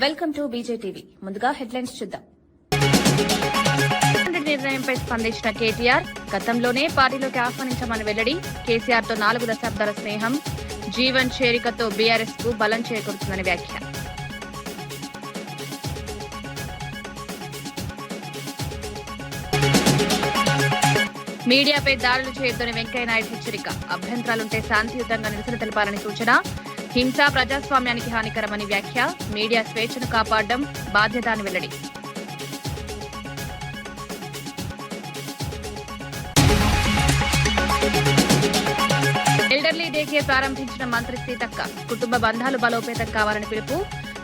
Welcome to బీజేటీవీ. ముందుగా headlines చూద్దాం. నిర్ణయంపై స్పందించిన కేటీఆర్, గతంలోనే పార్టీలోకి ఆహ్వానించమని వెల్లడి. కేసీఆర్ తో 4 దశాబ్దాల స్నేహం, జీవన్ చేరికతో బీఆర్ఎస్ కు బలం చేకూరుతుందని వ్యాఖ్య. మీడియాపై దాడులు చేయొద్దని వెంకయ్యనాయుడు హెచ్చరిక. అభ్యంతరాలుంటే శాంతియుతంగా నిరసన తెలపాలని సూచన. హింస ప్రజాస్వామ్యానికి హానికరమని వ్యాఖ్య. మీడియా స్వేచ్ఛను కాపాడడం బాధ్యత అని వెల్లడి. ఎల్డర్లీ డే కేర్ ప్రారంభించిన మంత్రి సీతక్క. కుటుంబ బంధాలు బలోపేతం కావాలని పిలుపు.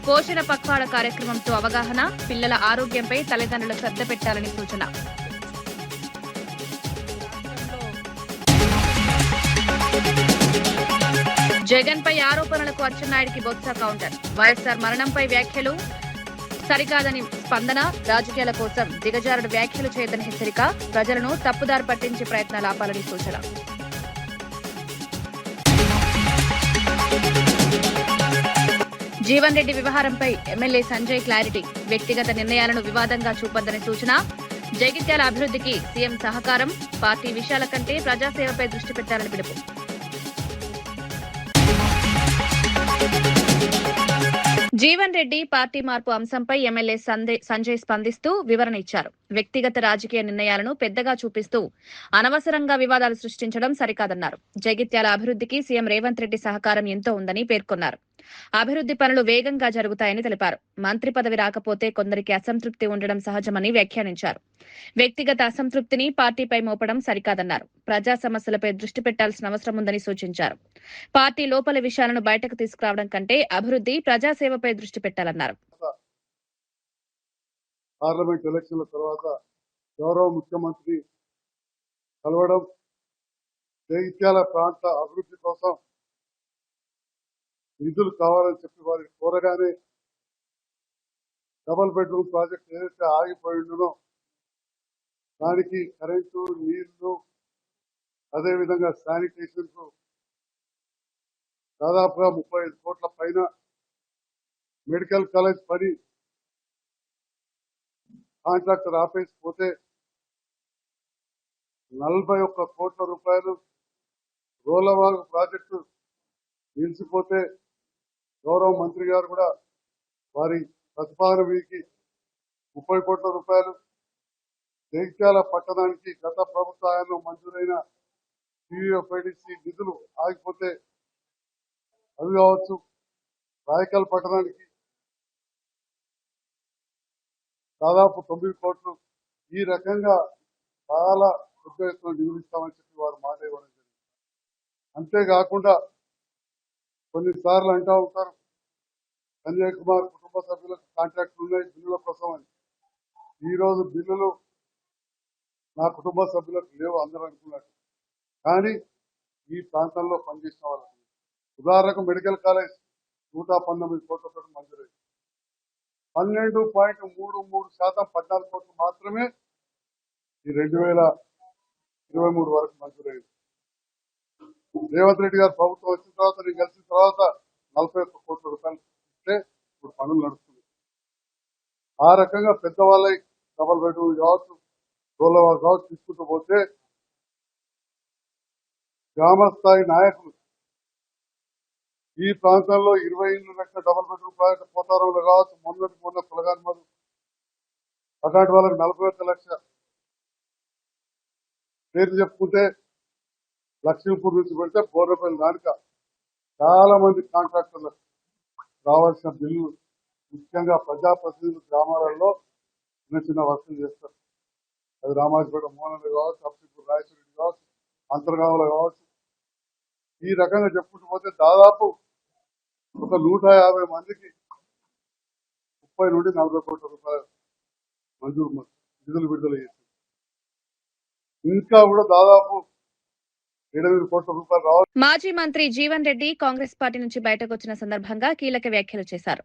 పోషణ పక్వాడ కార్యక్రమంతో అవగాహన. పిల్లల ఆరోగ్యంపై తల్లిదండ్రులు శ్రద్ధ పెట్టాలని సూచన. జగన్ పై ఆరోపణలకు అచ్చెన్నాయుడికి బొత్స కౌంటర్. వైఎస్సార్ మరణంపై వ్యాఖ్యలు సరికాదని స్పందన. రాజకీయాల కోసం దిగజారుడు వ్యాఖ్యలు చేయదని హెచ్చరిక. ప్రజలను తప్పుదారి పట్టించే ప్రయత్నాలు ఆపాలని సూచన. జీవన్ రెడ్డి వ్యవహారంపై ఎమ్మెల్యే సంజయ్ క్లారిటీ. వ్యక్తిగత నిర్ణయాలను వివాదంగా చూపొద్దని సూచన. జగిత్యాల అభివృద్ధికి సీఎం సహకారం. పార్టీ విషయాల కంటే ప్రజాసేవపై దృష్టి పెట్టాలని పిలుపు. జీవన్ రెడ్డి పార్టీ మార్పు అంశంపై ఎమ్మెల్యే సంజయ్ స్పందిస్తూ వివరణ ఇచ్చారు. వ్యక్తిగత రాజకీయ నిర్ణయాలను పెద్దగా చూపిస్తూ అనవసరంగా వివాదాలు సృష్టించడం సరికాదన్నారు. జగిత్యాల అభివృద్ధికి సీఎం రేవంత్ రెడ్డి సహకారం ఎంతో ఉందని పేర్కొన్నారు. అభివృద్ది పనులు వేగంగా జరుగుతాయని తెలిపారు. మంత్రి పదవి రాకపోతే కొందరికి అసంతృప్తి ఉండడం సహజమని వ్యాఖ్యానించారు. వ్యక్తిగత అసంతృప్తిని పార్టీపై మోపడం సరికాదన్నారు. ప్రజా సమస్యలపై దృష్టి పెట్టాల్సిన అవసరం ఉందని సూచించారు. పార్టీ లోపల విషయాలను బయటకు తీసుకురావడం కంటే అభివృద్ది, ప్రజాసేవపై దృష్టి పెట్టాలన్నారు. పార్లమెంట్ ఎలక్షన్ల తర్వాత గౌరవ ముఖ్యమంత్రి కలవడం, జగిత్యాల ప్రాంత అభివృద్ధి కోసం నిధులు కావాలని చెప్పి వారికి కోరగానే డబుల్ బెడ్రూమ్ ప్రాజెక్ట్ ఏదైతే ఆగిపోయిందో దానికి కరెంటు, నీళ్లు, అదేవిధంగా శానిటేషన్ కు దాదాపుగా 35 కోట్ల పైన, మెడికల్ కాలేజ్ పని కాంట్రాక్టర్ ఆపేసిపోతే 41 కోట్ల రూపాయలు రోలవాగు ప్రాజెక్టు నిలిచిపోతే గౌరవ మంత్రి గారు కూడా వారి ప్రతిపాదన వీరికి 30 కోట్ల రూపాయలు, జగిత్యాల పట్టణానికి గత ప్రభుత్వాల్లో మంజూరైన టీయూఎఫ్ఐడిసి నిధులు ఆగిపోతే అవి కావచ్చు, రాయకల్ పట్టణానికి దాదాపు 9 కోట్లు, ఈ రకంగా చాలా పెద్ద ఎత్తున నిధులు ఇస్తామని చెప్పి వారు మాట ఇవ్వడం జరిగింది. అంతేకాకుండా కొన్నిసార్లు అంటూ ఉంటారు సంజయ్ కుమార్ కుటుంబ సభ్యులకు కాంట్రాక్ట్లు ఉన్నాయి బిల్లుల కోసం అని. ఈరోజు బిల్లులు నా కుటుంబ సభ్యులకు లేవు అందరూ అనుకున్నారు. కానీ ఈ ప్రాంతంలో పనిచేసిన వాళ్ళకి ఉదాహరణకు మెడికల్ కాలేజ్ 119 కోట్లతో మంజూరైంది. 12.33% 14 కోట్లు మాత్రమే ఈ 2023 వరకు మంజూరైంది. రేవంత్ రెడ్డి గారు ప్రభుత్వం వచ్చిన తర్వాత, నేను గెలిచిన తర్వాత 41 కోట్ల రూపాయలు ఇస్తే ఇప్పుడు పనులు నడుస్తుంది. ఆ రకంగా పెద్దవాళ్ళకి డబల్ బెడ్రూమ్ కావచ్చు, రోలవా కావచ్చు తీసుకుంటూ పోతే గ్రామ స్థాయి నాయకులు ఈ ప్రాంతంలో 20 ఇళ్ళు లక్షల డబల్ బెడ్రూమ్ ప్రాజెక్టు పోతారంలో కావచ్చు, మొన్న కులగాని మధు అట్లాంటి వాళ్ళకి 41 లక్షల పేరు చెప్పుకుంటే లక్ష్మీపూర్ నుంచి పెడితే బోర్రపల్లి దానిక చాలా మంది కాంట్రాక్టర్లకు రావాల్సిన బిల్లు, ముఖ్యంగా ప్రజాప్రతినిధులు గ్రామాలలో చిన్న చిన్న వసూలు చేస్తారు. అది రామాజపేట మోహనలు కావచ్చు, అప్సిపూర్ రాయచూరి కావచ్చు, అంతర్గాములు కావచ్చు. ఈ రకంగా చెప్పుకుంటూ పోతే దాదాపు ఒక 150 మందికి 30 నుండి 40 కోట్ల రూపాయలు మంజూరు నిధులు విడుదల చేసింది. ఇంకా కూడా దాదాపు 7 కోట్ల రూపాయలు రావాలి. మాజీ మంత్రి జీవన్ రెడ్డి కాంగ్రెస్ పార్టీ నుంచి బయటకు వచ్చిన సందర్భంగా కీలక వ్యాఖ్యలు చేశారు.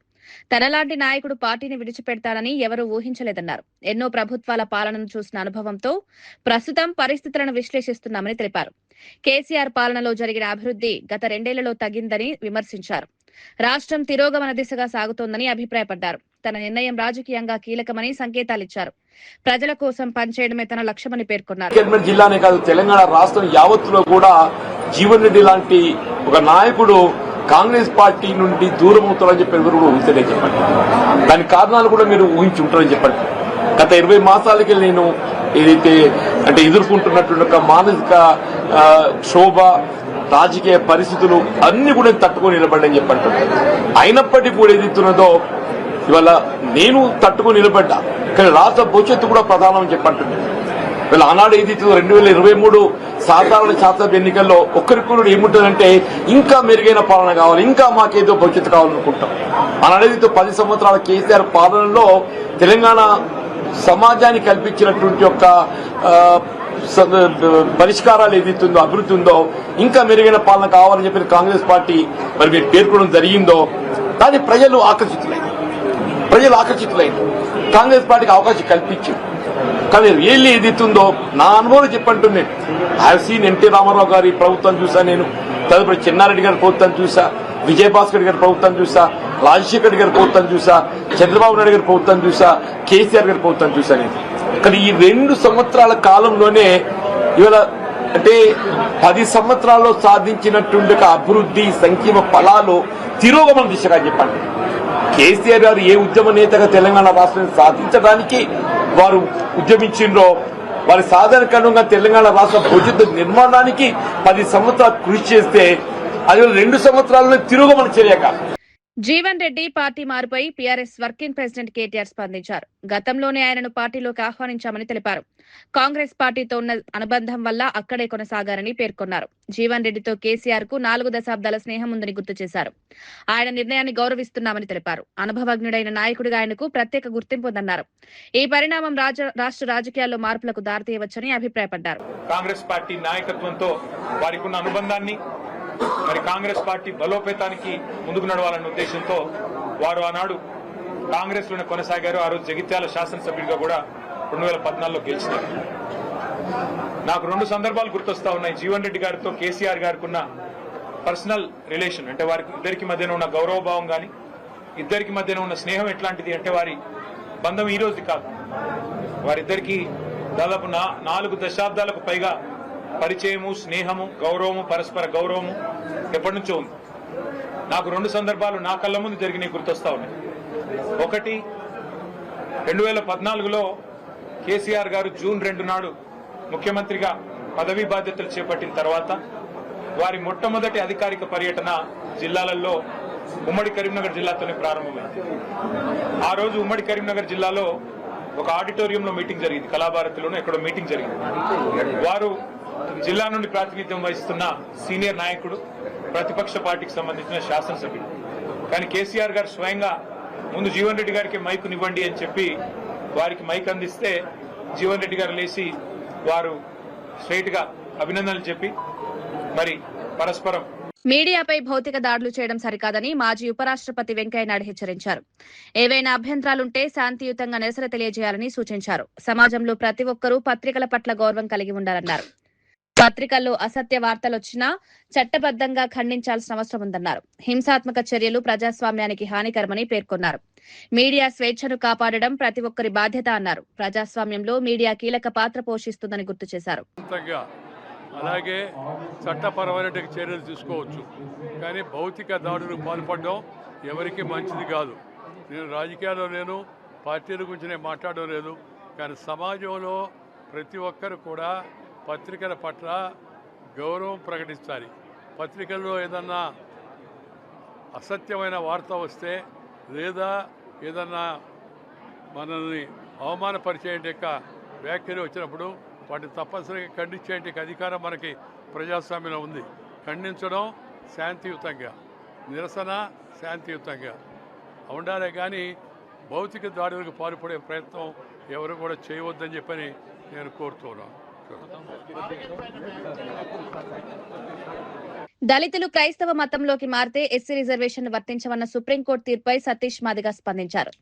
తనలాంటి నాయకుడు పార్టీని విడిచిపెడతారని ఎవరూ ఊహించలేదన్నారు. ఎన్నో ప్రభుత్వాల పాలనను చూసిన అనుభవంతో ప్రస్తుతం పరిస్థితులను విశ్లేషిస్తున్నామని తెలిపారు. కేసీఆర్ పాలనలో జరిగిన అభివృద్ధి గత 2 ఏళ్లలో తగ్గిందని విమర్శించారు. రాష్ట్రం తిరోగమన దిశగా సాగుతోందని అభిప్రాయపడ్డారు. తన నిర్ణయం రాజకీయంగా కీలకమని సంకేతాలిచ్చారు. ప్రజల కోసం పనిచేయడమే తన లక్ష్యమని పేర్కొన్నారు. జిల్లానే కాదు, తెలంగాణ రాష్ట్రం యావత్తులో కూడా జీవన్ రెడ్డి లాంటి ఒక నాయకుడు కాంగ్రెస్ పార్టీ నుండి దూరం అవుతారని చెప్పి ఎవరు కూడా ఊహించలే చెప్పండి. దానికి కారణాలు కూడా మీరు ఊహించి ఉంటారని చెప్పండి. గత 20 మాసాలకి నేను ఏదైతే అంటే ఎదుర్కొంటున్నటువంటి ఒక మానసిక క్షోభ, రాజకీయ పరిస్థితులు అన్ని కూడా తట్టుకొని నిలబడ్డని చెప్పంటున్నాను. అయినప్పటికీ కూడా ఏదైతున్నదో ఇవాళ నేను తట్టుకొని నిలబడ్డా, కానీ రాష్ట్ర భవిష్యత్తు కూడా ప్రధానం అని చెప్పంటున్నాను. వీళ్ళ ఆనాడు ఏదైతే 2023 సాధారణ శాసనసభ ఎన్నికల్లో ఒక్కరికొకరు ఏముంటుందంటే ఇంకా మెరుగైన పాలన కావాలి, ఇంకా మాకేదో భవిష్యత్తు కావాలనుకుంటాం. ఆనాడేదైతే 10 సంవత్సరాల కేసీఆర్ పాలనలో తెలంగాణ సమాజానికి కల్పించినటువంటి యొక్క పరిష్కారాలు ఏదైతుందో, అభివృద్ధి ఉందో, ఇంకా మెరుగైన పాలన కావాలని చెప్పిన కాంగ్రెస్ పార్టీ మరి మీరు పేర్కొనడం జరిగిందో దాన్ని ప్రజలు ఆకర్షితులైంది. కాంగ్రెస్ పార్టీకి అవకాశం కల్పించింది. కానీ రియల్లీ ఏదైతుందో నా అనుభవం చెప్పంటుంది. ఐ సీన్ ఎన్టీ రామారావు గారి ప్రభుత్వం చూసా, నేను తదుపరి చెన్నారెడ్డి గారి ప్రభుత్వం చూసా, విజయభాస్కర్ గారి ప్రభుత్వం చూసా, రాజశేఖర్ గారి ప్రభుత్వం చూసా, చంద్రబాబు నాయుడు గారి ప్రభుత్వం చూసా, కేసీఆర్ గారి ప్రభుత్వం చూసా. నేను కానీ ఈ 2 సంవత్సరాల కాలంలోనే ఇవాళ అంటే 10 సంవత్సరాల్లో సాధించినటువంటి అభివృద్ధి సంక్షేమ ఫలాలు తిరోగమన దిశగా చెప్పండి. కేసీఆర్ గారు ఏ ఉద్యమ నేతగా తెలంగాణ రాష్ట్రాన్ని సాధించడానికి వారు ఉద్యమించిండ్రో వారి సాధారణంగా తెలంగాణ రాష్ట్ర భవిష్యత్తు నిర్మాణానికి 10 సంవత్సరాలు కృషి చేస్తే అది 2 సంవత్సరాల్లో తిరోగమన చర్యగా. జీవన్ రెడ్డి పార్టీ మారుపై పీఆర్ఎస్ వర్కింగ్ ప్రెసిడెంట్ కేటీఆర్ స్పందించారు. గతంలోనే ఆయనను పార్టీలోకి ఆహ్వానించామని తెలిపారు. కాంగ్రెస్ పార్టీతో ఉన్న అనుబంధం వల్ల అక్కడే కొనసాగారని పేర్కొన్నారు. జీవన్ రెడ్డితో కేసీఆర్ కు 4 దశాబ్దాల స్నేహం ఉందని గుర్తు చేశారు. ఆయన నిర్ణయాన్ని గౌరవిస్తున్నామని తెలిపారు. అనుభవజ్ఞుడైన నాయకుడిగా ఆయనకు ప్రత్యేక గుర్తింపు ఉందన్నారు. ఈ పరిణామం రాష్ట్ర రాజకీయాల్లో మార్పులకు దారితీయవచ్చని అభిప్రాయపడ్డారు. కాంగ్రెస్ పార్టీ నాయకత్వంతో వారికి ఉన్న అనుబంధాన్ని, మరి కాంగ్రెస్ పార్టీ బలోపేతానికి ముందుకు నడవాలన్న ఉద్దేశంతో వారు ఆనాడు కాంగ్రెస్ లోనే కొనసాగారు. ఆ రోజు జగిత్యాల శాసనసభ్యుడిగా కూడా 2014లో గెలిచినారు. నాకు 2 సందర్భాలు గుర్తొస్తా ఉన్నాయి. జీవన్ రెడ్డి గారితో కేసీఆర్ గారికి ఉన్న పర్సనల్ రిలేషన్, అంటే వారికి ఇద్దరికి మధ్యన ఉన్న గౌరవభావం గాని, ఇద్దరికి మధ్యన ఉన్న స్నేహం ఎట్లాంటిది అంటే వారి బంధం ఈ రోజుది కాదు. వారిద్దరికి దాదాపు 4 దశాబ్దాలకు పైగా పరిచయము, స్నేహము, గౌరవము, పరస్పర గౌరవము ఎప్పటి నుంచో ఉంది. నాకు 2 సందర్భాలు నా కళ్ళ ముందు జరిగినాయి గుర్తొస్తా ఉన్నాయి. ఒకటి 2014లో కేసీఆర్ గారు జూన్ 2 నాడు ముఖ్యమంత్రిగా పదవీ బాధ్యతలు చేపట్టిన తర్వాత వారి మొట్టమొదటి అధికారిక పర్యటన జిల్లాలలో ఉమ్మడి కరీంనగర్ జిల్లాతోనే ప్రారంభమైంది. ఆ రోజు ఉమ్మడి కరీంనగర్ జిల్లాలో ఒక ఆడిటోరియంలో మీటింగ్ జరిగింది, కళాభారతిలోనూ ఎక్కడో మీటింగ్ జరిగింది. వారు జిల్లా నుండి ప్రాతినిధ్యం వహిస్తున్న సీనియర్ నాయకుడు, ప్రతిపక్ష పార్టీకి సంబంధించిన శాసనసభ్యుడు. కానీ కేసీఆర్ గారు స్వయంగా ముందు జీవన్ రెడ్డి గారికి మైకునివ్వండి అని చెప్పి వారికి మైక్ అందిస్తే జీవన్ రెడ్డి గారు లేచి వారు స్ట్రైట్ గా అభినందనలు చెప్పి మరి పరస్పరం. మీడియాపై భౌతిక దాడులు చేయడం సరికాదని మాజీ ఉపరాష్ట్రపతి వెంకయ్యనాయుడు హెచ్చరించారు. ఏవైనా అభ్యంతరాలుంటే శాంతియుతంగా నిరసన తెలియజేయాలని సూచించారు. సమాజంలో ప్రతి ఒక్కరూ పత్రికల పట్ల గౌరవం కలిగి ఉండాలన్నారు. పత్రికల్లో అసత్య వార్తలొచ్చినా చట్టబద్దంగా ఖండించాల్సిన అవసరం ఉందన్నారు. హింసాత్మక చర్యలు ప్రజాస్వామ్యానికి హానికరమని పేర్కొన్నారు. మీడియా స్వేచ్ఛను కాపాడడం ప్రతి ఒక్కరి బాధ్యత అన్నారు. ప్రజాస్వామ్యంలో మీడియా కీలక పాత్ర పోషిస్తుందని గుర్తు చేశారు. అలాగే చట్టపరమైన చర్యలు తీసుకోవచ్చు, కానీ భౌతిక దాడులకు పాల్పడడం ఎవరికి మంచిది కాదు. నేను రాజకీయాల్లో లేను, పార్టీల గురించి నేను మాట్లాడడం లేదు. కానీ సమాజంలో ప్రతి ఒక్కరు కూడా పత్రికల పట్ల గౌరవం ప్రకటించాలి. పత్రికల్లో ఏదన్నా అసత్యమైన వార్త వస్తే లేదా ఏదన్నా మనల్ని అవమానపరిచే వ్యాఖ్యలు వచ్చినప్పుడు వాటిని తప్పనిసరిగా ఖండించే అధికారం మనకి ప్రజాస్వామ్యంలో ఉంది. ఖండించడం శాంతియుతంగా, నిరసన శాంతియుతంగా ఉండాలి, కానీ భౌతిక దాడులకు పాల్పడే ప్రయత్నం ఎవరు కూడా చేయవద్దని చెప్పని నేను కోరుతున్నాను. దళితులు క్రైస్తవ మతంలోకి మారితే ఎస్సీ రిజర్వేషన్ వర్తించవన్న సుప్రీంకోర్టు తీర్పుపై సతీష్ మాదిగ స్పందించారు.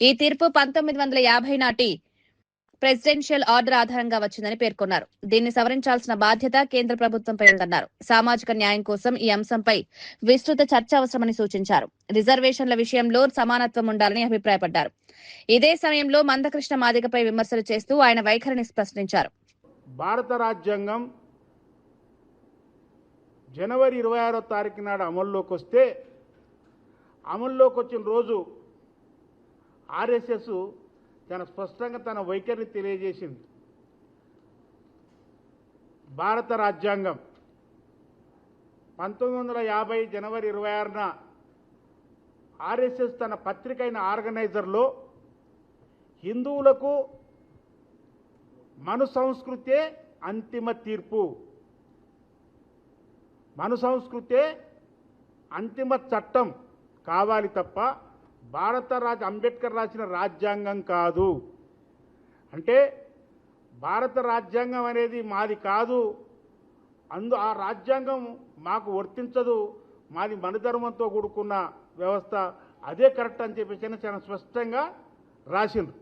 ఈ తీర్పు 1950 నాటి ప్రెసిడెన్షియల్ ఆర్డర్ ఆధారంగా వచ్చిందని పేర్కొన్నారు. దీన్ని సవరించాల్సిన బాధ్యత కేంద్ర ప్రభుత్వంపై ఉందన్నారు. సామాజిక న్యాయం కోసం ఈ అంశంపై విస్తృత చర్చ అవసరమని సూచించారు. రిజర్వేషన్ల విషయంలో సమానత్వం ఉండాలని అభిప్రాయపడ్డారు. ఇదే సమయంలో మందకృష్ణ మాదిగపై విమర్శలు చేస్తూ ఆయన వైఖరిని ప్రశ్నించారు. భారత రాజ్యాంగం జనవరి 26వ తారీఖు నాడు అమల్లోకి వస్తే, అమల్లోకి వచ్చిన రోజు ఆర్ఎస్ఎస్ చాలా స్పష్టంగా తన వైఖరిని తెలియజేసింది. భారత రాజ్యాంగం 1950 జనవరి 26న ఆర్ఎస్ఎస్ తన పత్రిక అయిన ఆర్గనైజర్లో హిందువులకు మను సంస్కృతే అంతిమ తీర్పు, మను సంస్కృతే అంతిమ చట్టం కావాలి తప్ప అంబేద్కర్ రాసిన రాజ్యాంగం కాదు. అంటే భారత రాజ్యాంగం అనేది మాది కాదు, ఆ రాజ్యాంగం మాకు వర్తించదు, మాది మనధర్మంతో కూడుకున్న వ్యవస్థ, అదే కరెక్ట్ అని చెప్పేసి చాలా స్పష్టంగా రాసిండ్రు.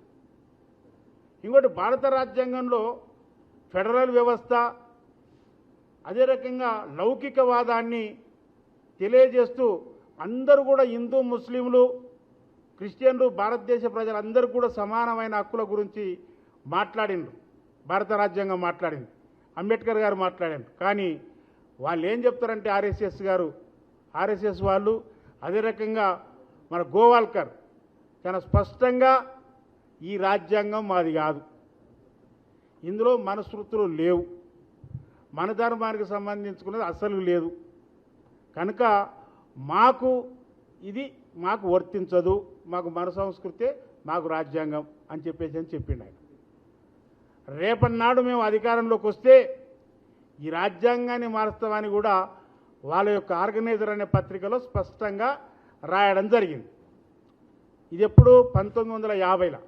ఇంకోటి, భారత రాజ్యాంగంలో ఫెడరల్ వ్యవస్థ, అదే రకంగా లౌకికవాదాన్ని తెలియజేస్తూ అందరూ కూడా హిందూ, ముస్లింలు, క్రిస్టియన్లు, భారతదేశ ప్రజలందరూ కూడా సమానమైన హక్కుల గురించి మాట్లాడిండ్రు. భారత రాజ్యాంగం మాట్లాడింది, అంబేద్కర్ గారు మాట్లాడారు. కానీ వాళ్ళు ఏం చెప్తారంటే ఆర్ఎస్ఎస్ వాళ్ళు, అదే రకంగా మన గోవాల్కర్ చాలా స్పష్టంగా ఈ రాజ్యాంగం మాది కాదు, ఇందులో మనస్మృతులు లేవు, మన ధర్మానికి సంబంధించుకున్నది అసలు లేదు, కనుక మాకు వర్తించదు, మాకు మన సంస్కృతే మాకు రాజ్యాంగం అని చెప్పిండు ఆయన. రేపన్నాడు మేము అధికారంలోకి వస్తే ఈ రాజ్యాంగాన్ని మారుస్తామని కూడా వాళ్ళ యొక్క ఆర్గనైజర్ అనే పత్రికలో స్పష్టంగా రాయడం జరిగింది. ఇది ఎప్పుడు 1950లో.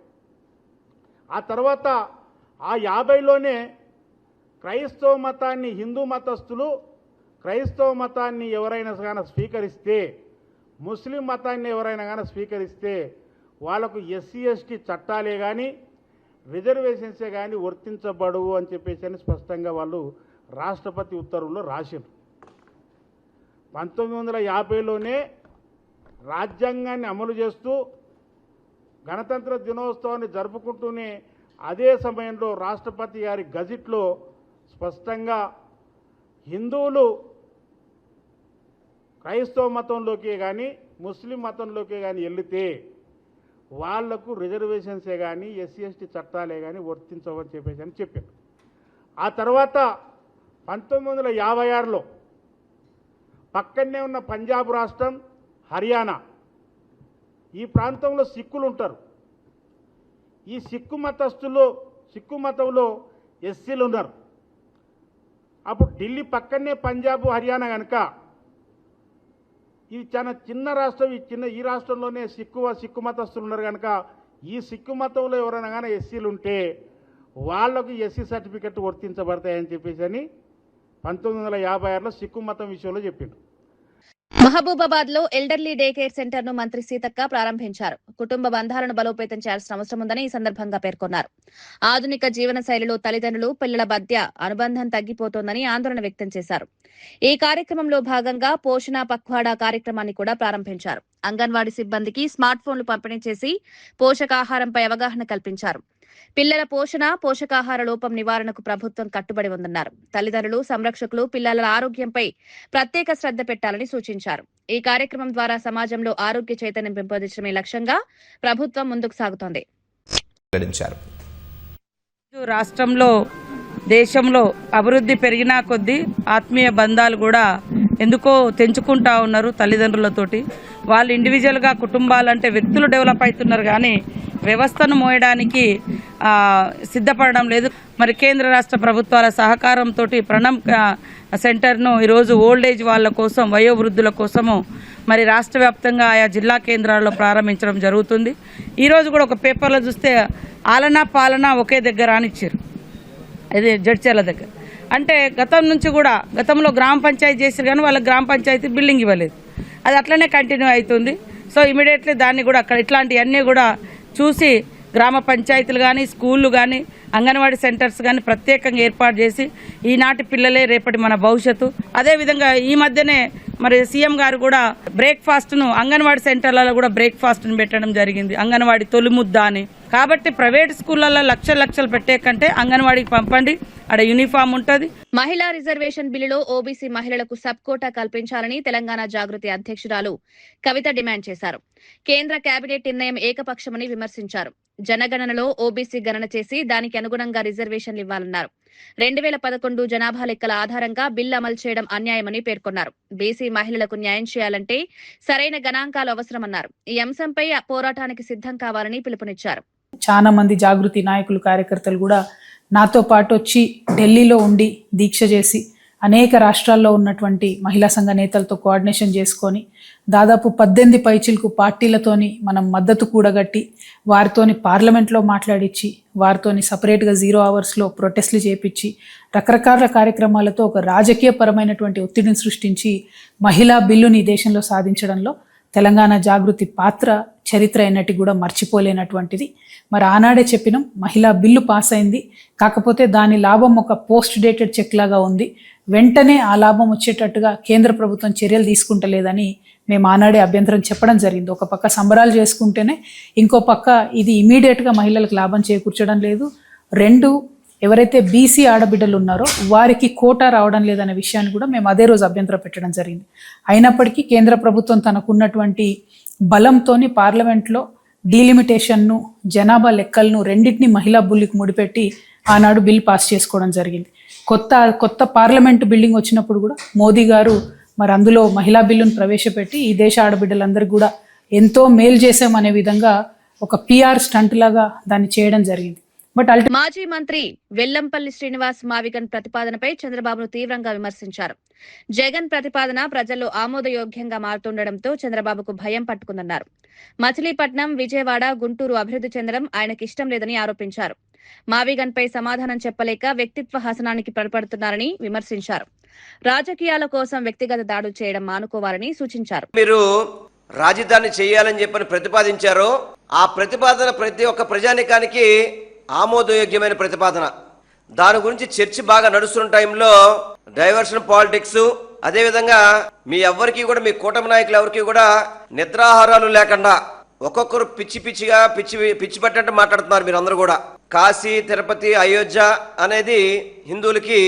ఆ తర్వాత ఆ 50లోనే క్రైస్తవ మతాన్ని, హిందూ మతస్థులు క్రైస్తవ మతాన్ని ఎవరైనా కానీ స్వీకరిస్తే, ముస్లిం మతాన్ని ఎవరైనా కానీ స్వీకరిస్తే వాళ్ళకు ఎస్సీ ఎస్టీ చట్టాలే కానీ రిజర్వేషన్సే కానీ వర్తించబడవు అని చెప్పేసి స్పష్టంగా వాళ్ళు రాష్ట్రపతి ఉత్తర్వుల్లో రాశారు. 1950లోనే రాజ్యాంగాన్ని అమలు చేస్తూ గణతంత్ర దినోత్సవాన్ని జరుపుకుంటూనే అదే సమయంలో రాష్ట్రపతి గారి గజెట్లో స్పష్టంగా హిందువులు క్రైస్తవ మతంలోకే కానీ ముస్లిం మతంలోకే కానీ వెళితే వాళ్లకు రిజర్వేషన్సే కానీ ఎస్సీ ఎస్టీ చట్టాలే కానీ వర్తించవని చెప్పారు. ఆ తర్వాత 1956లో పక్కనే ఉన్న పంజాబ్ రాష్ట్రం, హర్యానా, ఈ ప్రాంతంలో సిక్కులు ఉంటారు. ఈ సిక్కు మతంలో ఎస్సీలు ఉన్నారు. అప్పుడు ఢిల్లీ పక్కనే పంజాబ్, హర్యానా కనుక ఇది చాలా చిన్న రాష్ట్రం. ఈ రాష్ట్రంలోనే సిక్కు మతస్థులు ఉన్నారు కనుక ఈ సిక్కు మతంలో ఎవరైనా కానీ ఎస్సీలు ఉంటే వాళ్లకు ఎస్సీ సర్టిఫికెట్ వర్తించబడతాయని చెప్పేసి 1956లో సిక్కు మతం విషయంలో చెప్పిండు. మహబూబాబాద్ లో ఎల్డర్లీ డే కేర్ సెంటర్ ను మంత్రి సీతక్క ప్రారంభించారు. కుటుంబ బంధాలను బలోపేతం చేయాల్సిన అవసరం ఉందని ఈ సందర్భంగా పేర్కొన్నారు. ఆధునిక జీవన శైలిలో తల్లిదండ్రులు, పిల్లల మధ్య అనుబంధం తగ్గిపోతోందని ఆందోళన వ్యక్తం చేశారు. ఈ కార్యక్రమంలో భాగంగా పోషణ పఖ్వాడా కార్యక్రమాన్ని కూడా ప్రారంభించారు. అంగన్వాడీ సిబ్బందికి స్మార్ట్ ఫోన్లు పంపిణీ చేసి పోషకాహారంపై అవగాహన కల్పించారు. పిల్లల పోషణ, పోషకాహార లోపం నివారణకు ప్రభుత్వం కట్టుబడి ఉందన్నారు. తల్లిదండ్రులు, సంరక్షకులు పిల్లల ఆరోగ్యంపై ప్రత్యేక శ్రద్ధ పెట్టాలని సూచించారు. ఈ కార్యక్రమం ద్వారా సమాజంలో ఆరోగ్య చైతన్యం పెంపొందించడమే లక్ష్యంగా ప్రభుత్వం ముందుకు సాగుతోంది. రాష్ట్రంలో, దేశంలో అభివృద్ధి పెరిగినా కొద్దీ ఆత్మీయ బంధాలు కూడా ఎందుకో తెంచుకుంటా ఉన్నారు తల్లిదండ్రులతోటి. వాళ్ళు ఇండివిజువల్గా కుటుంబాలంటే వ్యక్తులు డెవలప్ అవుతున్నారు కానీ వ్యవస్థను మోయడానికి సిద్ధపడడం లేదు. మరి కేంద్ర రాష్ట్ర ప్రభుత్వాల సహకారంతో ప్రణమ్ సెంటర్ను ఈరోజు ఓల్డ్ ఏజ్ వాళ్ళ కోసం, వయోవృద్ధుల కోసము మరి రాష్ట్ర వ్యాప్తంగా ఆయా జిల్లా కేంద్రాల్లో ప్రారంభించడం జరుగుతుంది. ఈరోజు కూడా ఒక పేపర్లో చూస్తే ఆలనా పాలన ఒకే దగ్గర అని ఇచ్చారు, ఇది జడ్చర్ల దగ్గర. అంటే గతంలో గ్రామ పంచాయతీ చేశారు కానీ వాళ్ళకి గ్రామ పంచాయతీ బిల్డింగ్ ఇవ్వలేదు. అది అట్లనే కంటిన్యూ అవుతుంది. సో ఇమీడియట్లీ దాన్ని కూడా అక్కడ ఇట్లాంటివన్నీ కూడా చూసి గ్రామ పంచాయతీలు కానీ, స్కూళ్ళు కానీ, అంగన్వాడీ సెంటర్స్ కానీ ప్రత్యేకంగా ఏర్పాటు చేసి ఈనాటి పిల్లలే రేపటి మన భవిష్యత్తు. అదేవిధంగా ఈ మధ్యనే మరి సీఎం గారు కూడా బ్రేక్ఫాస్ట్ను అంగన్వాడీ సెంటర్లలో కూడా బ్రేక్ఫాస్ట్ను పెట్టడం జరిగింది, అంగన్వాడీ తొలి ముద్ద అని. కాబట్టి ప్రైవేట్ స్కూళ్ళల్లో లక్షలు పెట్టే కంటే అంగన్వాడీకి పంపండి, అక్కడ యూనిఫామ్ ఉంటుంది. మహిళా రిజర్వేషన్ బిల్లులో ఓబీసీ మహిళలకు సబ్ కోటా కల్పించాలని తెలంగాణ జాగృతి అధ్యక్షురాలు కవిత డిమాండ్ చేశారు. కేంద్ర కేబినెట్ నిర్ణయం ఏకపక్షమని విమర్శించారు. జనగణనలో ఓబీసీ గణన చేసి దానికి అనుగుణంగా రిజర్వేషన్లు ఇవ్వాలన్నారు. 2011 జనాభా లెక్కల ఆధారంగా బిల్లు అమలు చేయడం అన్యాయమని పేర్కొన్నారు. బీసీ మహిళలకు న్యాయం చేయాలంటే సరైన గణాంకాలు అవసరమన్నారు. ఈ అంశంపై పోరాటానికి సిద్ధం కావాలని పిలుపునిచ్చారు. చాలా మంది జాగృతి నాయకులు కార్యకర్తలు కూడా నాతో పాటు వచ్చి ఢిల్లీలో ఉండి దీక్ష చేసి అనేక రాష్ట్రాల్లో ఉన్నటువంటి మహిళా సంఘ నేతలతో కోఆర్డినేషన్ చేసుకొని దాదాపు 18 పైచిలకు పార్టీలతోని మనం మద్దతు కూడగట్టి వారితోని పార్లమెంట్లో మాట్లాడించి వారితోని సపరేట్గా 0 అవర్స్లో ప్రొటెస్ట్లు చేపించి రకరకాల కార్యక్రమాలతో ఒక రాజకీయపరమైనటువంటి ఒత్తిడిని సృష్టించి మహిళా బిల్లుని దేశంలో సాధించడంలో తెలంగాణ జాగృతి పాత్ర చరిత్ర అయినట్టు కూడా మర్చిపోలేనటువంటిది. మరి ఆనాడే చెప్పినాం, మహిళా బిల్లు పాస్ అయింది, కాకపోతే దాని లాభం ఒక పోస్ట్ డేటెడ్ చెక్ లాగా ఉంది, వెంటనే ఆ లాభం వచ్చేటట్టుగా కేంద్ర ప్రభుత్వం చర్యలు తీసుకుంటలేదని మేము ఆనాడే అభ్యంతరం చెప్పడం జరిగింది. ఒక పక్క సంబరాలు చేసుకుంటేనే ఇంకో పక్క ఇది ఇమీడియట్గా మహిళలకు లాభం చేకూర్చడం లేదు. 2, ఎవరైతే బీసీ ఆడబిడ్డలు ఉన్నారో వారికి కోటా రావడం లేదనే విషయాన్ని కూడా మేము అదే రోజు అభ్యంతరం పెట్టడం జరిగింది. అయినప్పటికీ కేంద్ర ప్రభుత్వం తనకున్నటువంటి బలంతోని పార్లమెంట్లో డీలిమిటేషన్ను, జనాభా లెక్కలను రెండింటిని మహిళా బిల్లుకి ముడిపెట్టి ఆనాడు బిల్ పాస్ చేసుకోవడం జరిగింది. కొత్త పార్లమెంటు బిల్డింగ్ వచ్చినప్పుడు కూడా మోదీ గారు మరి అందులో మహిళా బిల్లును ప్రవేశపెట్టి ఈ దేశ ఆడబిడ్డలందరికీ కూడా ఎంతో మేలు చేసామనే విధంగా ఒక PR స్టంట్ లాగా దాన్ని చేయడం జరిగింది. మాజీ మంత్రి వెల్లంపల్లి శ్రీనివాస్ మావిగన్ ప్రతిపాదనపై చంద్రబాబును తీవ్రంగా విమర్శించారు. జగన్ ప్రతిపాదన ప్రజల్లో ఆమోదయోగ్యంగా మారుతుండటంతో చంద్రబాబుకు భయం పట్టుకుందన్నారు. మచిలీపట్నం, విజయవాడ, గుంటూరు అభివృద్ధి చెందడం ఆయనకి ఇష్టం లేదని ఆరోపించారు. మావిగన్ పై సమాధానం చెప్పలేక వ్యక్తిత్వ హసనానికి పడపడుతున్నారని విమర్శించారు. రాజకీయాల కోసం వ్యక్తిగత దాడులు చేయడం మానుకోవాలని సూచించారు. మీరు రాజధాని చేయాలని చెప్పని ప్రతిపాదించారో ఆ ప్రతిపాదన ప్రతి ఒక్క ప్రజానికానికి ఆమోదయోగ్యమైన ప్రతిపాదన. దాని గురించి చర్చ బాగా నడుస్తున్న టైంలో డైవర్షన్ పాలిటిక్స్, అదేవిధంగా మీ కూటమి నాయకులు ఎవరికి కూడా నిద్రాహారాలు లేకుండా ఒక్కొక్కరు పిచ్చి పట్టినట్టు మాట్లాడుతున్నారు. మీరు అందరూ కూడా కాశీ, తిరుపతి, అయోధ్య అనేది హిందువులకి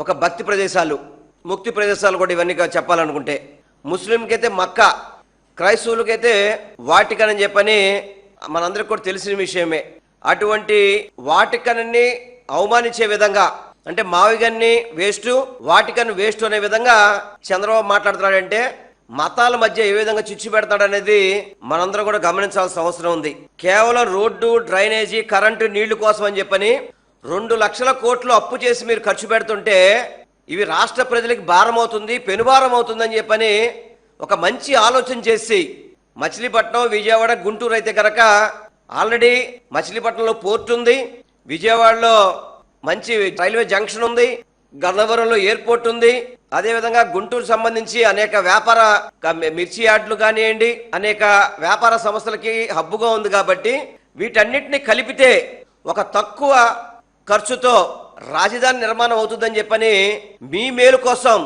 ఒక భక్తి ప్రదేశాలు, ముక్తి ప్రదేశాలు కూడా. ఇవన్నీ చెప్పాలనుకుంటే ముస్లింకైతే మక్కా, క్రైస్తవులకైతే వాటికన్ అని చెప్పని మనందరికి కూడా తెలిసిన విషయమే. అటువంటి వాటికన్ని అవమానించే విధంగా, అంటే మావిగన్ని వేస్ట్, వాటికన్ వేస్ట్ అనే విధంగా చంద్రబాబు మాట్లాడుతున్నాడంటే మతాల మధ్య ఏ విధంగా చిచ్చు పెడతాడనేది మనందరం కూడా గమనించాల్సిన అవసరం ఉంది. కేవలం రోడ్డు, డ్రైనేజీ, కరెంటు, నీళ్లు కోసం అని చెప్పని 2 లక్షల కోట్లు అప్పు చేసి మీరు ఖర్చు పెడుతుంటే ఇవి రాష్ట్ర ప్రజలకు భారం అవుతుంది, పెనుభారం అవుతుందని చెప్పని ఒక మంచి ఆలోచన చేసి మచిలీపట్నం, విజయవాడ, గుంటూరు అయితే కనుక ఆల్రెడీ మచిలీపట్నంలో పోర్ట్ ఉంది, విజయవాడలో మంచి రైల్వే జంక్షన్ ఉంది, గన్నవరంలో ఎయిర్పోర్ట్ ఉంది, అదేవిధంగా గుంటూరు సంబంధించి అనేక వ్యాపార మిర్చి యార్డులు కానివ్వండి, అనేక వ్యాపార సంస్థలకి హబ్బుగా ఉంది. కాబట్టి వీటన్నిటిని కలిపితే ఒక తక్కువ ఖర్చుతో రాజధాని నిర్మాణం అవుతుందని చెప్పని మీ మేలు కోసం,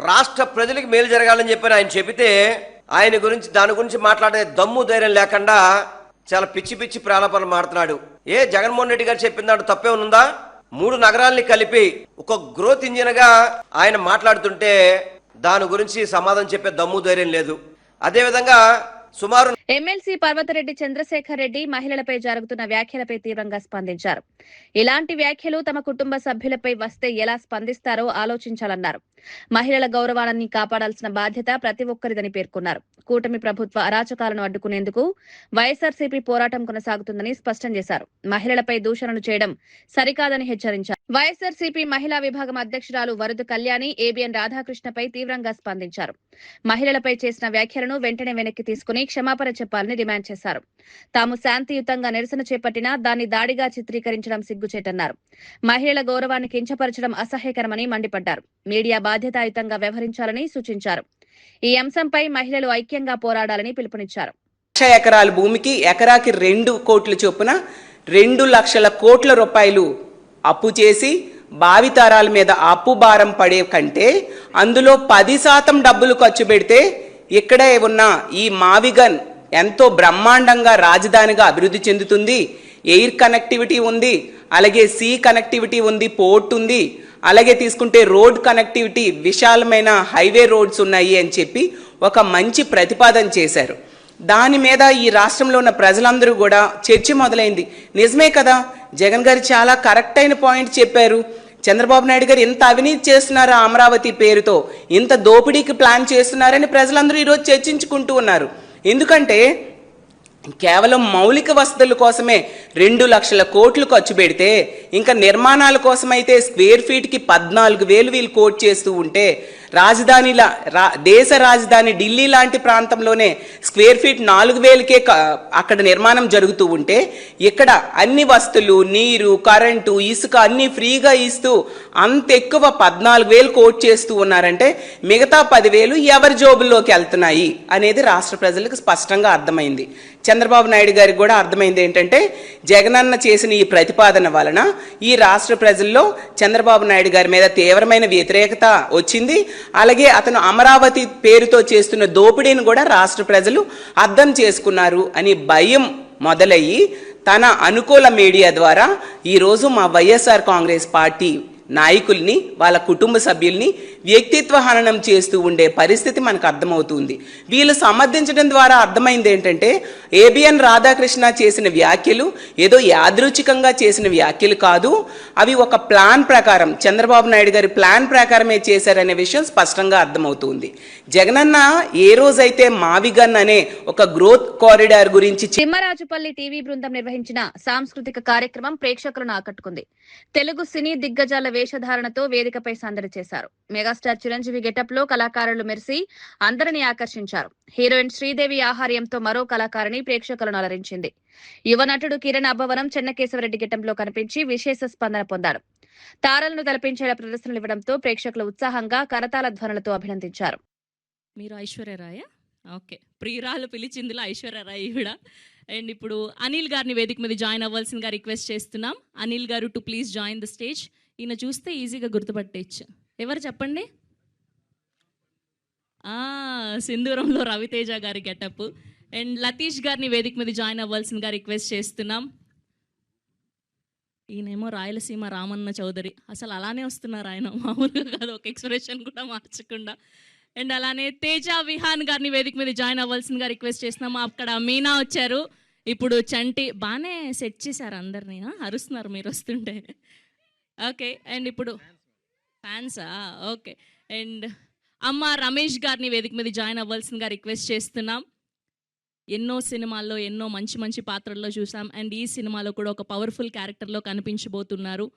రాష్ట్ర ప్రజలకు మేలు జరగాలని చెప్పని ఆయన చెబితే దాని గురించి మాట్లాడే దమ్ము ధైర్యం లేకుండా చాలా పిచ్చి ప్రాణాపాలు మాడుతున్నాడు. జగన్మోహన్ రెడ్డి గారు చెప్పిన దాంట్లో తప్పే ఉందా? 3 నగరాల్ని కలిపి ఒక గ్రోత్ ఇంజిన్ గా ఆయన మాట్లాడుతుంటే దాని గురించి సమాధానం చెప్పే దమ్ము ధైర్యం లేదు. అదేవిధంగా సుమారు ఎమ్మెల్సీ పర్వతరెడ్డి చంద్రశేఖర్ రెడ్డి మహిళలపై జరుగుతున్న వ్యాఖ్యలపై తీవ్రంగా స్పందించారు. ఇలాంటి వ్యాఖ్యలు తమ కుటుంబ సభ్యులపై వస్తే ఎలా స్పందిస్తారో ఆలోచించాలన్నారు. మహిళల గౌరవాన్ని కాపాడాల్సిన బాధ్యత ప్రతి ఒక్కరిదని పేర్కొన్నారు. కూటమి ప్రభుత్వ అరాచకాలను అడ్డుకునేందుకు వైఎస్ఆర్సీపీ పోరాటం కొనసాగుతుందని స్పష్టం చేశారు. మహిళలపై దూషణలు చేయడం సరికాదని హెచ్చరించారు. వైఎస్ఆర్సీపీ మహిళా విభాగం అధ్యక్షురాలు వరద కళ్యాణి ఏబిఎన్ రాధాకృష్ణపై తీవ్రంగా స్పందించారు. మహిళలపై చేసిన వ్యాఖ్యలను వెంటనే వెనక్కి తీసుకుని క్షమాపణ చెప్పాలని డిమాండ్ చేశారు. తాము శాంతియుతంగా నిరసన చేపట్టినా దాన్ని దాడిగా చిత్రీకరించడం సిగ్గుచేటన్నారు. మహిళల గౌరవాన్ని కించపరచడం అసహ్యకరమని మండిపడ్డారు. మీడియా బాధ్యతాయుతంగా వ్యవహరించాలని సూచించారు. ఈ అంశంపై మహిళలు ఐక్యంగా పోరాడాలని పిలుపునిచ్చారు. 1,00,000 ఎకరాల భూమికి ఎకరాకి 2 కోట్ల చొప్పున 2 లక్షల కోట్ల రూపాయలు అప్పు చేసి భావితరాల మీద అప్పు భారం పడే కంటే అందులో 10% డబ్బులు ఖర్చు పెడితే ఇక్కడే ఉన్న ఈ మావిగన్ ఎంతో బ్రహ్మాండంగా రాజధానిగా అభివృద్ధి చెందుతుంది. ఎయిర్ కనెక్టివిటీ ఉంది, అలాగే సీ కనెక్టివిటీ ఉంది, పోర్ట్ ఉంది, అలాగే తీసుకుంటే రోడ్ కనెక్టివిటీ, విశాలమైన హైవే రోడ్స్ ఉన్నాయి అని చెప్పి ఒక మంచి ప్రతిపాదన చేశారు. దాని మీద ఈ రాష్ట్రంలో ఉన్న ప్రజలందరూ కూడా చర్చ మొదలైంది. నిజమే కదా, జగన్ గారు చాలా కరెక్ట్ అయిన పాయింట్ చెప్పారు. చంద్రబాబు నాయుడు గారు ఇంత అవినీతి చేస్తున్నారు, అమరావతి పేరుతో ఇంత దోపిడీకి ప్లాన్ చేస్తున్నారని ప్రజలందరూ ఈరోజు చర్చించుకుంటూ ఉన్నారు. ఎందుకంటే కేవలం మౌలిక వసతుల కోసమే 2 లక్షల కోట్లు ఖర్చు పెడితే ఇంకా నిర్మాణాల కోసమైతే స్క్వేర్ ఫీట్కి 14,000 వీళ్ళు కోట్ చేస్తూ ఉంటే దేశ రాజధాని ఢిల్లీ లాంటి ప్రాంతంలోనే స్క్వేర్ ఫీట్ 4,000కే అక్కడ నిర్మాణం జరుగుతూ ఉంటే ఇక్కడ అన్ని వస్తువులు, నీరు, కరెంటు, ఇసుక అన్ని ఫ్రీగా ఇస్తూ అంత ఎక్కువ 14,000 కోట్ చేస్తూ ఉన్నారంటే మిగతా 10,000 ఎవరి జోబుల్లోకి వెళ్తున్నాయి అనేది రాష్ట్ర ప్రజలకు స్పష్టంగా అర్థమైంది. చంద్రబాబు నాయుడు గారికి కూడా అర్థమైంది ఏంటంటే జగనన్న చేసిన ఈ ప్రతిపాదన వలన ఈ రాష్ట్ర ప్రజల్లో చంద్రబాబు నాయుడు గారి మీద తీవ్రమైన వ్యతిరేకత వచ్చింది. అలాగే అతను అమరావతి పేరుతో చేస్తున్న దోపిడీని కూడా రాష్ట్ర ప్రజలు అర్థం చేసుకున్నారు అని భయం మొదలయ్యి తన అనుకూల మీడియా ద్వారా ఈరోజు మా వైఎస్ఆర్ కాంగ్రెస్ పార్టీ నాయకుల్ని, వాళ్ళ కుటుంబ సభ్యుల్ని వ్యక్తిత్వ హననం చేస్తూ ఉండే పరిస్థితి మనకు అర్థమవుతుంది. వీళ్ళు సమర్థించడం ద్వారా అర్థమైంది ఏంటంటే ఏబిఎన్ రాధాకృష్ణ చేసిన వ్యాఖ్యలు ఏదో యాదృచ్ఛికంగా చేసిన వ్యాఖ్యలు కాదు, అవి ఒక ప్లాన్ ప్రకారం, చంద్రబాబు నాయుడు గారి ప్లాన్ ప్రకారమే చేశారనే విషయం స్పష్టంగా అర్థమవుతుంది. జగనన్న ఏ రోజైతే మావిగన్ అనే ఒక గ్రోత్ కారిడార్ గురించి తిమ్మరాజుపల్లి టీవీ బృందం నిర్వహించిన సాంస్కృతిక కార్యక్రమం ప్రేక్షకులను ఆకట్టుకుంది. తెలుగు సినీ దిగ్గజాల వేషధారణతో వేదికపై సందడి చేశారు. మెగాస్టార్ చిరంజీవి గెటప్ లో కళాకారులు మెరిసి అందరినీ ఆకర్షించారు. హీరోయిన్ శ్రీదేవి ఆహార్యంతో మరో కళాకారిణి ప్రేక్షకులను అలరించింది. యువ నటుడు కిరణ్ అబ్బవరం చెన్నకేశవరెడ్డి గెటప్ లో కనిపించి విశేష స్పందన పొందాడు. తారలను తలపించేలా ప్రదర్శనలు ఇవ్వడంతో ప్రేక్షకులు ఉత్సాహంగా కరతాళ ధ్వనులతో అభినందించారు. మీరు ఐశ్వర్యరాయ? ఓకే, ప్రియురాలు పిలిచిందిలో ఐశ్వర్యరాయ్ కూడా. అండ్ ఇప్పుడు అనిల్ గారిని వేదిక మీద జాయిన్ అవ్వాల్సిందిగా రిక్వెస్ట్ చేస్తున్నాం. అనిల్ గారు to please join the stage. ఈయన చూస్తే ఈజీగా గుర్తుపట్టేయచ్చు. ఎవరు చెప్పండి? సింధూరంలో రవితేజ గారి గెటప్. అండ్ లతీష్ గారిని వేదిక మీద జాయిన్ అవ్వాల్సిందిగా రిక్వెస్ట్ చేస్తున్నాం. ఈయనేమో రాయలసీమ రామన్న చౌదరి. అసలు అలానే వస్తున్నారు ఆయన, మామూలుగా కాదు, ఒక ఎక్స్ప్రెషన్ కూడా మార్చకుండా. అండ్ అలానే తేజ విహాన్ గారిని వేదిక మీద జాయిన్ అవ్వాల్సిందిగా రిక్వెస్ట్ చేస్తున్నాము. అక్కడ మీనా వచ్చారు. ఇప్పుడు చంటి బాగానే సెట్ చేశారు అందరినీ, అరుస్తున్నారు మీరు వస్తుంటే. ఓకే, అండ్ ఇప్పుడు ఫ్యాన్సా? ఓకే. అండ్ అమ్మ రమేష్ గారిని వేదిక మీద జాయిన్ అవ్వాల్సిందిగా రిక్వెస్ట్ చేస్తున్నాం. ఎన్నో సినిమాల్లో ఎన్నో మంచి మంచి పాత్రల్లో చూసాం. అండ్ ఈ సినిమాలో కూడా ఒక పవర్ఫుల్ క్యారెక్టర్లో కనిపించబోతున్నారు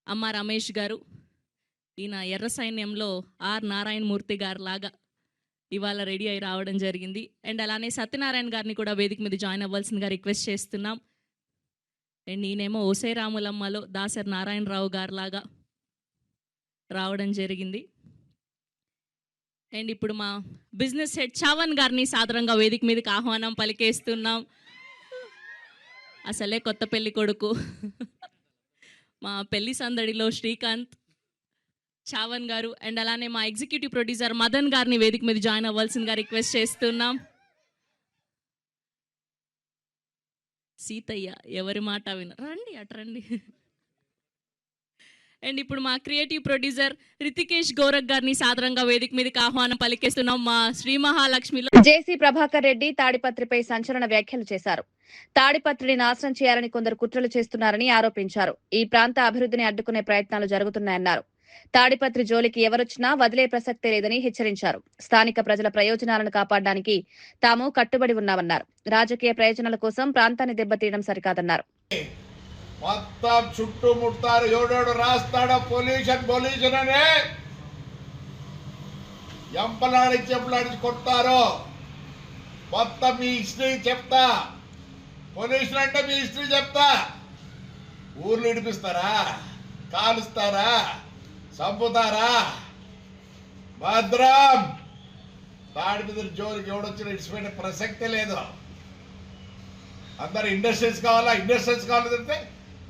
అమ్మ రమేష్ గారు. ఈయన ఎర్ర సైన్యంలో ఆర్ నారాయణమూర్తి గారు లాగా ఇవాళ రెడీ అయి రావడం జరిగింది. అండ్ అలానే సత్యనారాయణ గారిని కూడా వేదిక మీద జాయిన్ అవ్వాల్సిందిగా రిక్వెస్ట్ చేస్తున్నాం. అండ్ ఈయనేమో ఓసే రాములమ్మలో దాసరి నారాయణరావు గారు లాగా రావడం జరిగింది. అండ్ ఇప్పుడు మా బిజినెస్ హెడ్ చావన్ గారిని సాదరంగా వేదిక మీదకి ఆహ్వానం పలికేస్తున్నాం. అసలే కొత్త పెళ్లి కొడుకు మా పెళ్లి సందడిలో శ్రీకాంత్ చావన్ గారు. అండ్ అలానే మా ఎగ్జిక్యూటివ్ ప్రొడ్యూసర్ మదన్ గారిని వేదిక మీద జాయిన్ అవ్వాల్సిందిగా రిక్వెస్ట్ చేస్తున్నాం. సీతయ్య ఎవరి మాట వినరు, రండి అటు రండి. అండ్ ఇప్పుడు మా క్రియేటివ్ ప్రొడ్యూసర్ రితికేష్ గౌరక్ గారిని సాదరంగా వేదిక మీదకి ఆహ్వానం పలికేస్తున్నాం. మా శ్రీ మహాలక్ష్మిలో జేసీ ప్రభాకర్ రెడ్డి తాడిపత్రిపై సంచలన వ్యాఖ్యలు చేశారు. తాడిపత్రిని నాశనం చేయాలని కొందరు కుట్రలు చేస్తున్నారని ఆరోపించారు. ఈ ప్రాంత అభివృద్ధిని అడ్డుకునే ప్రయత్నాలు జరుగుతున్నాయన్నారు. తాడిపత్రి జోలికి ఎవరొచ్చినా వదిలే ప్రసక్తే లేదని హెచ్చరించారు. స్థానిక ప్రజల ప్రయోజనాలను కాపాడడానికి తాము కట్టుబడి ఉన్నామన్నారు. రాజకీయ ప్రయోజనాల కోసం ప్రాంతాన్ని దెబ్బతీయడం సరికాదన్నారు. మొత్తం చుట్టుముడతారు, ఎవడోడు రాస్తాడో పొల్యూషన్ అనే ఎంపలాడి కొడతారు. మొత్తం మీ హిస్టరీ చెప్తా, పొల్యూషన్ అంటే మీ హిస్టరీ చెప్తా. ఊర్లు ఇడిపిస్తారా, కాలుస్తారా, చంపుతారా? భద్రం తాడిపత్రి జోలికి ఎవడొచ్చిన ఇడిచిపోయిన ప్రసక్తే లేదు. అందరు ఇండస్ట్రీస్ కావాలా, ఇండస్ట్రీస్ కావాలంటే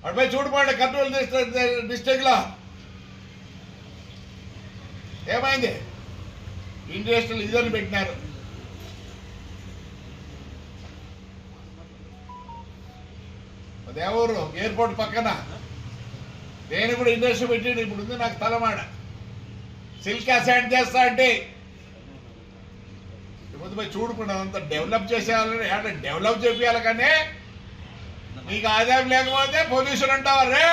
అటుపై చూడమండి కర్నూలు డిస్ట్రిక్ట్ లో ఏమైంది? ఇండస్ట్రియల్ ఇదని పెట్టినారు. అదేవరు ఎయిర్పోర్ట్ పక్కన నేను కూడా ఇండస్ట్రీ పెట్టిండు. ఇప్పుడు ఉంది నాకు తలమాడ. సిల్క్ అసైన్ చేస్తా అంటే ఇప్పుడు పోయి చూడుకున్నా అంత డెవలప్ చేసేయాలని అంటే డెవలప్ చేయాలి. కానీ నీకు ఆదాయం లేకపోతే పొల్యూషన్ అంటావా రే?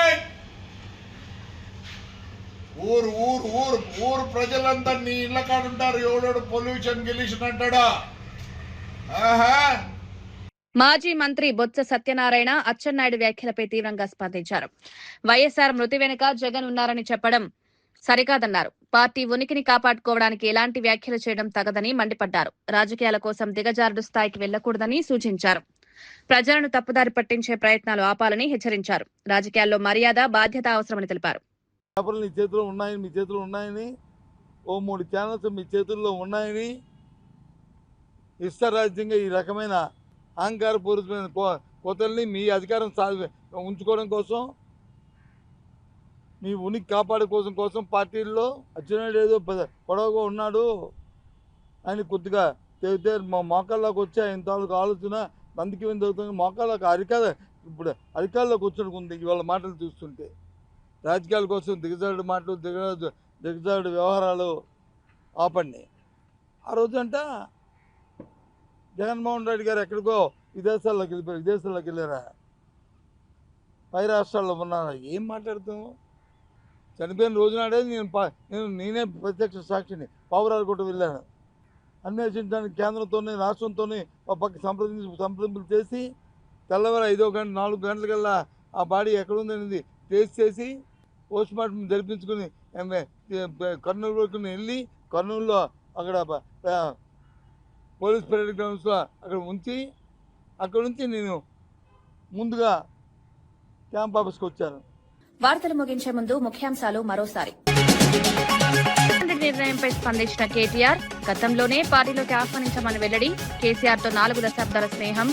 ఊరు ఊరు ఊరు ఊరు ప్రజలంతా నీ ఇళ్ళ కాడుంటారు. ఎవడోడు పొల్యూషన్ గిల్యూషన్ అంటాడా? ఆహా. మాజీ మంత్రి బొత్స సత్యనారాయణ అచ్చెన్నాయుడు వ్యాఖ్యలపై తీవ్రంగా స్పందించారు. వైఎస్ఆర్ మృతి వెనుక జగన్ ఉన్నారని చెప్పడం సరికాదన్నారు. పార్టీ ఉనికిని కాపాడుకోవడానికి ఎలాంటి వ్యాఖ్యలు చేయడం తగదని మండిపడ్డారు. రాజకీయాల కోసం దిగజారుడు స్థాయికి వెళ్లకూడదని సూచించారు. ప్రజలను తప్పుదారి పట్టించే ప్రయత్నాలు ఆపాలని హెచ్చరించారు. రాజకీయాల్లో మర్యాద, బాధ్యత అవసరమని తెలిపారు. మీ చేతిలో ఉన్నాయని, మీ చేతిలో ఉన్నాయని, ఓ 3 ఛానల్స్ మీ చేతుల్లో ఉన్నాయని ఇష్టరాజ్యంగా ఈ రకమైన అహంకారపూరితమైన కోతల్ని మీ అధికారం ఉంచుకోవడం కోసం, మీ ఉనికి కాపాడుకోవడం కోసం పార్టీల్లో అచ్చెన్నాయుడు ఏదో పొడవుగా ఉన్నాడు అని కొద్దిగా చెబితే మా మోకాల్లోకి వచ్చి ఆయన తాలూకు ఆలోచన అందుకే ఏం జరుగుతుంది, మోకాళ్ళకి ఇప్పుడు అధికారంలోకి వచ్చినట్టుంది ఇవాళ మాటలు చూస్తుంటే. రాజకీయాల కోసం దిగజారుడు మాటలు, దిగజారుడు వ్యవహారాలు ఆపండి. ఆ రోజంట జగన్మోహన్ రెడ్డి గారు ఎక్కడికో విదేశాల్లోకి వెళ్ళారా? పై రాష్ట్రాల్లో ఉన్నారా? ఏం మాట్లాడుతాము? చనిపోయిన రోజునాడే నేనే ప్రత్యక్ష సాక్షిని పావురాలకోట వెళ్ళాను. అన్వేషించడానికి కేంద్రంతోనే రాష్ట్రంతోనే ఒక పక్క సంప్రదింపులు చేసి తెల్లవారు 5 గంట 4 గంటలకల్లా ఆ బాడీ ఎక్కడుందనేది టేస్ట్ చేసి పోస్ట్ మార్టం జరిపించుకుని కర్నూలు వరకు వెళ్ళి కర్నూలులో అక్కడ పోలీస్ పరేడ్ గ్రౌండ్స్లో అక్కడ ఉంచి అక్కడ నుంచి నేను ముందుగా క్యాంప్ ఆఫీస్కి వచ్చాను. వార్తలు ముగించే ముందు ముఖ్యాంశాలు మరోసారి. నిర్ణయంపై స్పందించిన కేటీఆర్, గతంలోనే పార్టీలోకి ఆహ్వానించమని వెల్లడి. కేసీఆర్ తో 4 దశాబ్దాల స్నేహం,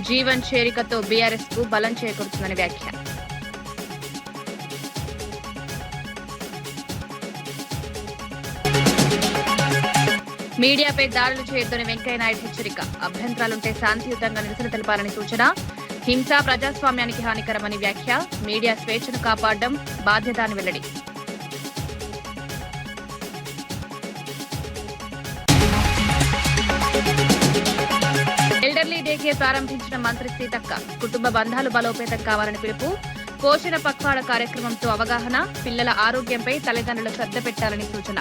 జీవన్ చేరికతో బీఆర్ఎస్ కు బలం చేకూరుతుందని వ్యాఖ్య. మీడియాపై దాడులు చేయొద్దని వెంకయ్యనాయుడు హెచ్చరిక. అభ్యంతరాలుంటే శాంతియుతంగా నిరసన తెలపాలని సూచన. హింస ప్రజాస్వామ్యానికి హానికరమని వ్యాఖ్య. మీడియా స్వేచ్ఛను కాపాడడం బాధ్యత అని వెల్లడి. ఎల్డర్లీ డే కేర్ ప్రారంభించిన మంత్రి సీతక్క. కుటుంబ బంధాలు బలోపేతం కావాలని పిలుపు. పోషణ పక్వాడ కార్యక్రమంతో అవగాహన. పిల్లల ఆరోగ్యంపై తల్లిదండ్రులు శ్రద్ధ పెట్టాలని సూచన.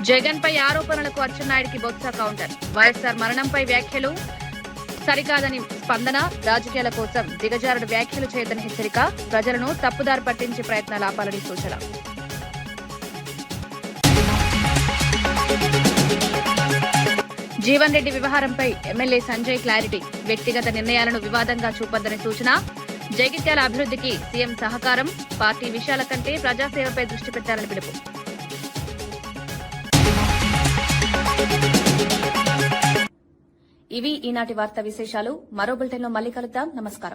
జగన్ పై ఆరోపణలకు అచ్చెన్నాయుడికి బొత్స కౌంటర్. వైఎస్ఆర్ మరణంపై వ్యాఖ్యలు సరికాదని స్పందన. రాజకీయాల కోసం దిగజారుడు వ్యాఖ్యలు చేయదని హెచ్చరిక. ప్రజలను తప్పుదారి పట్టించే ప్రయత్నాలు ఆపాలని సూచన. జీవన్ రెడ్డి వ్యవహారంపై ఎమ్మెల్యే సంజయ్ క్లారిటీ. వ్యక్తిగత నిర్ణయాలను వివాదంగా చూపొద్దని సూచన. జగిత్యాల అభివృద్ధికి సీఎం సహకారం. పార్టీ విషయాల కంటే ప్రజాసేవపై దృష్టి పెట్టాలని పిలుపు. ఇవి ఈనాటి వార్తా విశేషాలు. మరో బులెటిన్లో మళ్ళీ కలుద్దాం. నమస్కారం.